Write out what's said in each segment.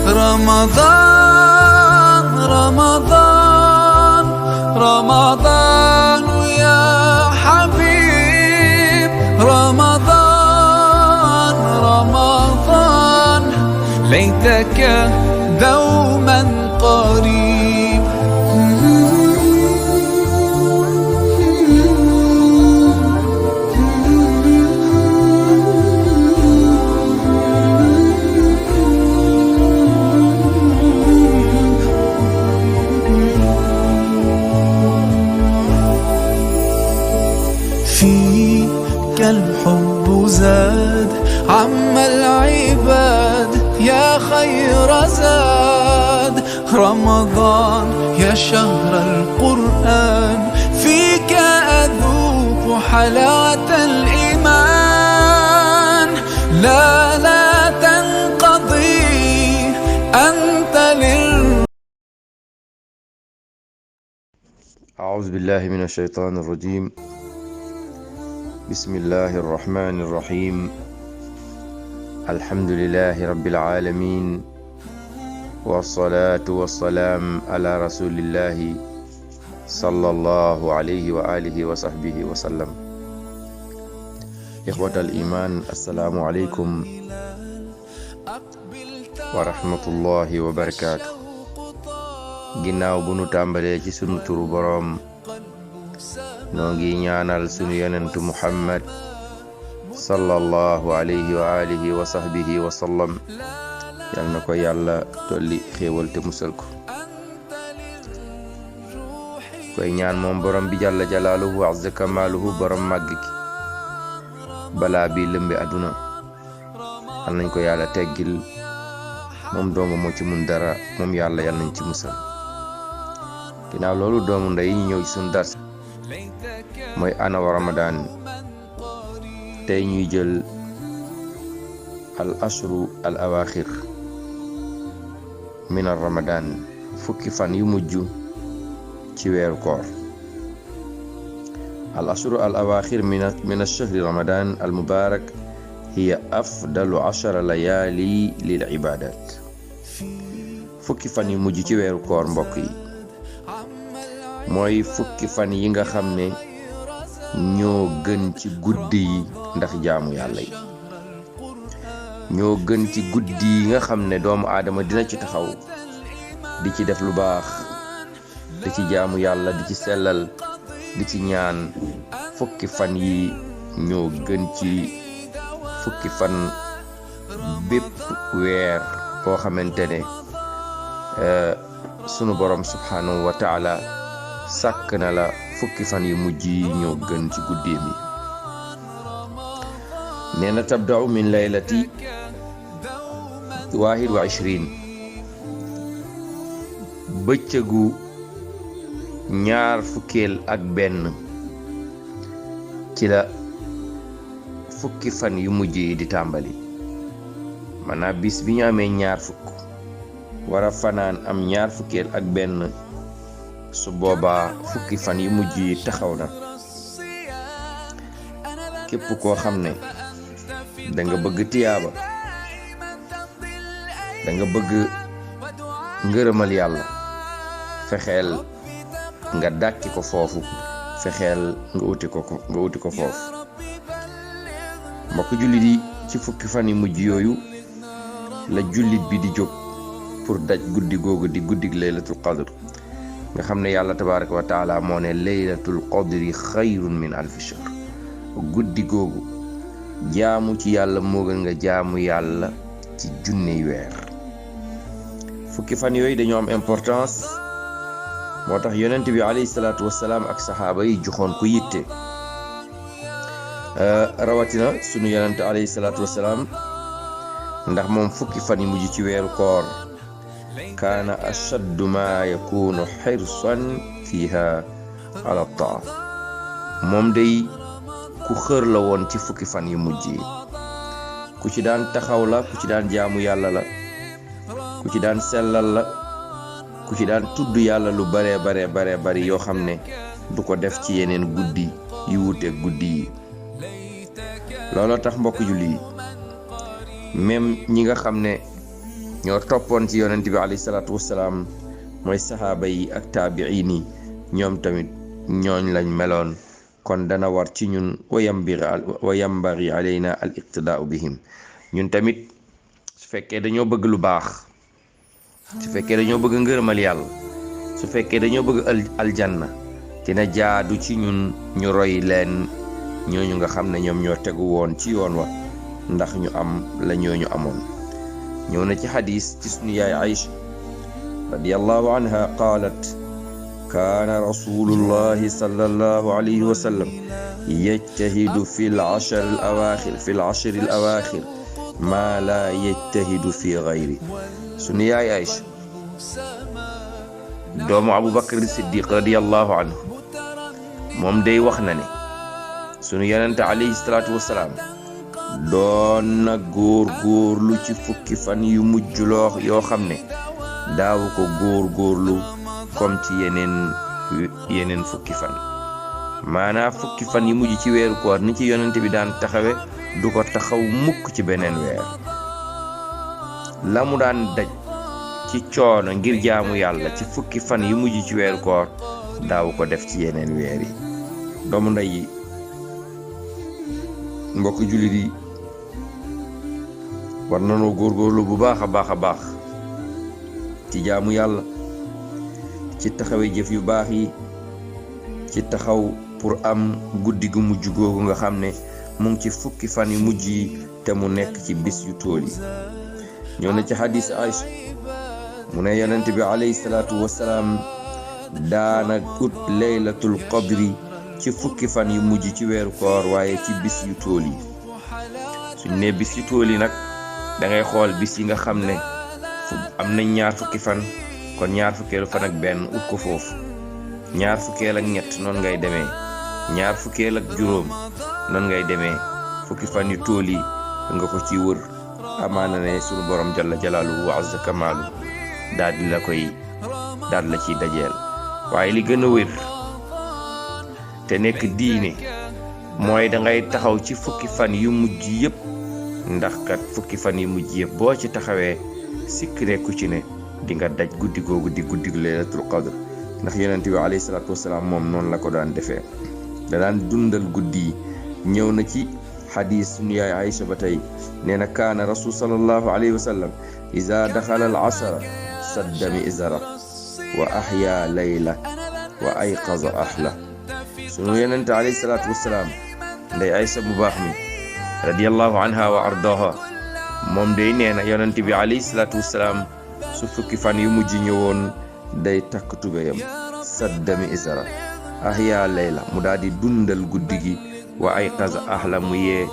رمضان رمضان رمضان يا حبيب رمضان رمضان ليتك دوما قريب فيك الحب زاد عم العباد يا خير زاد رمضان يا شهر القرآن فيك أذوق حلاوة الإيمان لا تنقضي أنت أعوذ بالله من الشيطان الرجيم. بسم الله الرحمن الرحيم. الحمد لله رب العالمين، والصلاة والسلام على رسول الله صلى الله عليه وآله وصحبه وسلم. إخوة الإيمان، السلام عليكم ورحمة الله وبركاته. ginnaaw bu nu tàmbalee ci sunu turu boroom, noo ngi ñaanal sunu yonentu Muhammad sallallahu alayhi wa alihi wa sahbihi wa sallam, yal na ko yàlla dolli xéewal te musal ko. koy ñaan moom borom bi jalla jalaaluhu wa azza kamaaluhu, borom màgg ki balaa bi lëmbe àdduna, yal nañ ko yàlla teggil. moom donga moo ci mun dara, moom yàlla yal nañ ci musal. ginnaaw loolu doomu ndey ñu ñëw ci sunu dars mooy ana wa ramadan. tey ñuy jël al ashru al awaxir min al ramadan, fukki fan yu mujj ci weeru koor. al ashru al awaxir min al shahri ramadan al mubarak hiya afdalu 10 layali lil ibadat. fukki fan yu mujj ci weeru koor mbokk yi mooy fukki fan yi nga xam ne ñoo gën ci guddi yi ndax jaamu yàlla yi. ñoo gën ci guddi yi nga xam ne doomu aadama dina ci taxaw di ci def lu baax, di ci jaamu yàlla, di ci sellal, di ci ñaan. fukki fan yi ñoo gën ci fukki fan bépp weer boo xamante ne sunu borom subhanahu wa taala sàkk na la. fukki fan yu mujj yi ñoo gën ci guddeem yi. nee na tabda'u min laylati 21, bëccëgu ñaar fukkeel ak benn ci la fukki fan yu mujj yi di tàmbali. maanaam bis bi ñu amee ñaar fukk wara fanaan am ñaar fukkeel ak benn, su boobaa fukki fan yu mujj yi taxaw na. képp koo xam ne da nga bëgg tiyaaba, da nga bëgg ngërëmal yàlla, fexeel nga dàkki ko foofu, fexeel nga uti ko foofu. mbokk jullit yi, ci fukki fan yu mujj yooyu la jullit bi di jóg pour daj guddi googu di guddig laylatul qadr, nga xam ne yàlla tabaraka wa taala moo ne laylatul qadri xayrun min alfi shahr. guddi googu jaamu ci yàlla moo gën nga jaamu yàlla ci junney weer. fukki fan yooyu dañoo am importance, moo tax yonent bi alayhi salaatu wassalaam ak saxaaba yi joxoon ko yitte. rawatina sunu yonent alayhi salaatu wassalaam, ndax moom fukki fan yi mujj ci weeru koor kaana ashaddu ma yakunu xirsan fiha ala taa. moom day ku xër la woon ci fukki fan yu mujj yi. ku ci daan taxaw la, ku ci daan jaamu yàlla la, ku ci daan sellal la, ku ci daan tudd yàlla lu bare bari yoo xam ne du ko def ci yeneen guddi yu wuteeg guddi yi. looloo tax mbokk julli yi, même ñi nga xam ne ñoo toppoon ci yonent bi alayhi salaatu wassalaam mooy sahaaba yi ak taabiin yi ñoom tamit ñooñ lañ meloon. kon dana war ci ñun wa yambari alayna al iqtidaau bihim. ñun tamit su fekkee dañoo bëgg lu baax, su fekkee dañoo bëgg ngërëmal yàlla, su fekkee dañoo bëgg aljanna, dina jaadu ci ñun ñu roy leen ñooñu nga xam ne ñoom ñoo tegu woon ci yoon wa ndax ñu am la ñooñu amoon. ñëw na ci xadis ci sunu yaay Aïcha radiyallahu anha qaalat kaana rasulullahi sallallahu alayhi wa sallam yajtahidu fi l-ashri al-awaaxir maa laa yajtahidu fi gayri. sunu yaay Aïcha doomu Abubakar Siddiq radiyallahu anhu moom day wax na ne sunu yonente alayhi salaatu wasalaam doon na góorgóorlu ci fukki fan yu mujj yoo xam ne daawu ko góorgóorlu comme ci yeneen fukki fan. maanaam fukki fan yu mujj ci weeru koor ni ci yonente bi daan taxawe du ko taxaw mukk ci beneen weer. la mu daan daj ci coono ngir jaamu yàlla ci fukki fan yu mujj ci weeru koor daawu ko def ci yeneen weer yi. doomu ndey yi, mbokk jullit yi, war nanoo góorgóorlu bu baax a baax ci jaamu yàlla, ci taxawe jëf yu baax yi, ci taxaw pour am guddi gu mujj googu nga xam ne mu ngi ci fukki fan yu mujj yi te mu nekk ci bis yu tool yi. ñëw na ci xadis Aïcha mu ne yonent bi alayhi salaatu wassalaam daana ut laylatul qadri ci fukki fan yu mujj ci weeru koor waaye ci bis yu tool yi. suñ ne bis yu tool yi nag da ngay xool bis yi nga xam ne am nañ ñaar fukki fan, kon ñaar fukkeelu fan ak benn ut ko foofu. ñaar fukkeel ak ñett noonu ngay demee, ñaar fukkeel ak juróom noonu ngay demee. fukki fan yu tool yi nga ko ci wër, amaana ne sunu borom jalla jalaaluhu wa azza kamaalu daal di la ciy dajeel. waaye li gën a wér te nekk diine mooy da ngay taxaw ci fukki fan yu mujj yëpp, ndax kat fukki fan yu mujj yëpp boo ci taxawee sikk nekku ci ne di nga daj guddi googu di guddi laylatul qadr. ndax yonent bi alayhi salaatu wasalaam moom noonu la ko daan defee, da daan dundal guddi yi. ñëw na ci xadis sunu yaay Aïcha ba tey nee na kaana rasul sallallahu alayhi wa sallam iza daxala al ashara sadda mi'zara wa ahya layla wa ayqaza ahla. sunu yonent alayhi salaatu wasalaam nday Aïcha bu baax mi radiyallahu anha wa ardaha moom day nee na yonent bi alayhi salaatu wasalaam su fukki fan yu mujj ñëwoon day takk tubéyam sadda mi'zara ahya layla mu daal di dundal guddi gi wa ayqaza ahla mu yee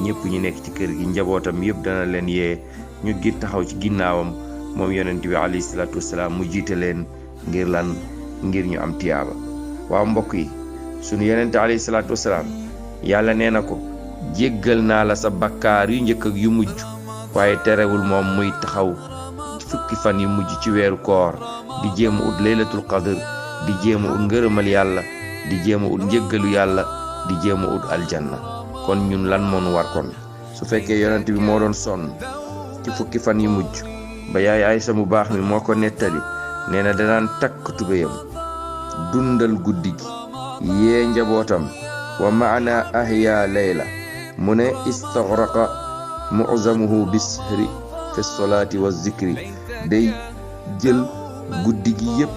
ñëpp ñu nekk ci kër gi, njabootam yëpp dana leen yee ñu gi taxaw ci ginnaawam moom yonent bi alayhi salaatu wasalaam mu jiite leen ngir lan, ngir ñu am tiyaaba. waaw mbokk yi, sunu yonent alayhi salaatu wasalaam yàlla nee na ko jéggal naa la sa bakkaar yu njëkk ak yu mujj, waaye terewul moom muy taxaw fukki fan yu mujj ci weeru koor di jéem a ut laylatul qadr, di jéem a ut ngërëmal yàlla, di jéem a ut njëggalu yàlla, di jéem a ut aljanna. kon ñun lan moo nu war kon su fekkee yonent bi moo doon sonn ci fukki fan yu mujj ba yaay Aysa mu baax mi moo ko nettali, nee na danaan takk tubéyam dundal guddi gi yee njabootam. wa maana ahya layla mu ne istaghraqa mu'zamuhu bisri fi salaati wa zikri, day jël guddi gi yëpp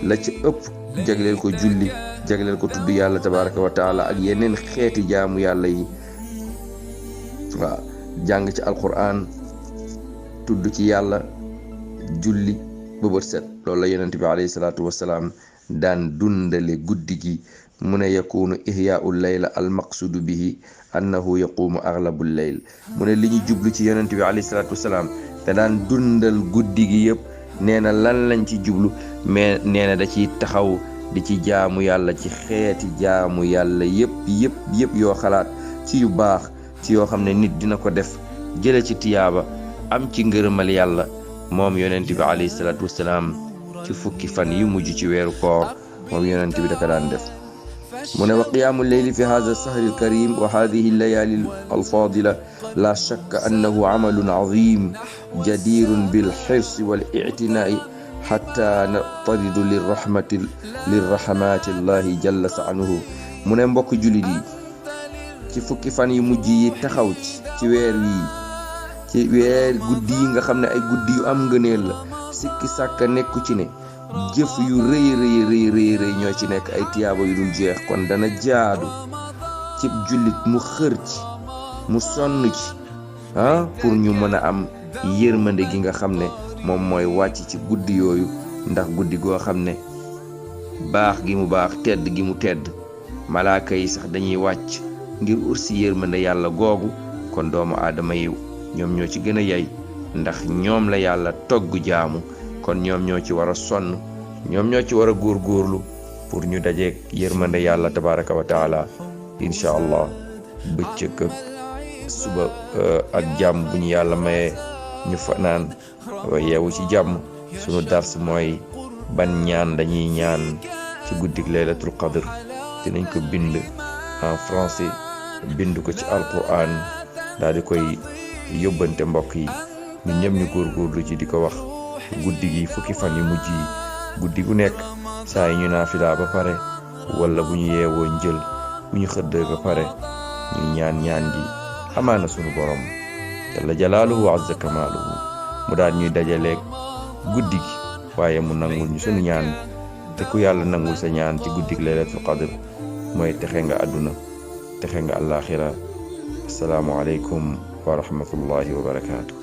la ci ëpp jagleel ko julli, jagleel ko tudd yàlla tabaraka wa taala ak yeneen xeeti jaamu yàlla yi. waaw, jàng ci alquran, tudd ci yàlla, julli ba bët set. loolu la yonent bi alayhi salaatu wasalaam daan dundale guddi gi. mu ne yakunu ihyaa'u layla al maqsudu bihi annahu yaqumu aghlabu layl. mu ne li ñu jublu ci yonent bi alayhi salaatu wasalaam te daan dundal guddi gi yëpp, nee na lan lañ ci jublu, mais nee na da ciy taxaw di ci jaamu yàlla ci xeeti jaamu yàlla yëpp yoo xalaat ci yu baax, ci yoo xam ne nit dina ko def jële ci tiyaaba, am ci ngërëmal yàlla. moom yonent bi alayhi salaatu wasalaam ci fukki fan yu mujj ci weeru koor moom yonent bi da ko daan def. mu ne wa qiyaamu leyli fi hada sahri alkarim wa hadihi allayali alfadila la shakka annahu amalun azim jadirun bilxirsi walictinai xatta nataridu lirrahmati llahi jalla sa'nuhu. mu ne mbokk jullit yi, ci fukki fan yu mujj yi taxaw ci weer wii, ci weer guddi yi nga xam ne ay guddi yu am ngëneel la, sikki sàkka nekku ci ne jëf yu rëy ñoo ci nekk, ay tiyaaba yu dul jeex. kon dana jaadu ci jullit mu xër ci, mu sonn ci pour ñu mën a am yërmande gi nga xam ne moom mooy wàcc ci guddi yooyu, ndax guddi goo xam ne baax gi mu baax, tedd gi mu tedd, malaaka yi sax dañuy wàcc ngir ursi yërmande yàlla googu. kon doomu aadama yi ñoom ñoo ci gën a yey, ndax ñoom la yàlla togg jaamu. kon ñoom ñoo ci war a sonn, ñoom ñoo ci war a góorgóorlu pour ñu dajeek yërmande yàlla tabaraka wa taala. incha allah bëccëg ak suba ak jàmm bu ñu yàlla mayee ñu fanaan yeewu ci jàmm. sunu dars mooy ban ñaan dañuy ñaan ci guddik laylatul qadr. dinañ ko bind en français, bind ko ci alquran, daal di koy yóbbante mbokk yi. ñun ñëpp ñu góorgóorlu ci di ko wax guddi gi, fukki fan yu mujj yi, guddi gu nekk saa yi ñu naafila ba pare, wala bu ñu yeewoo njël, bu ñu xëddee ba pare ñu ñaan gi. amaana sunu borom jalla jalaaluhu wa azza kamaaluhu mu daal ñuy dajaleeg guddi gi, waaye mu nangul ñu sunu ñaan. te ku yàlla nangul sa ñaan ci guddi gi laylatul qadr mooy texe nga àdduna, texe nga àllaaxira. assalaamu aleykum wa rahmatullahi wa barakaatu.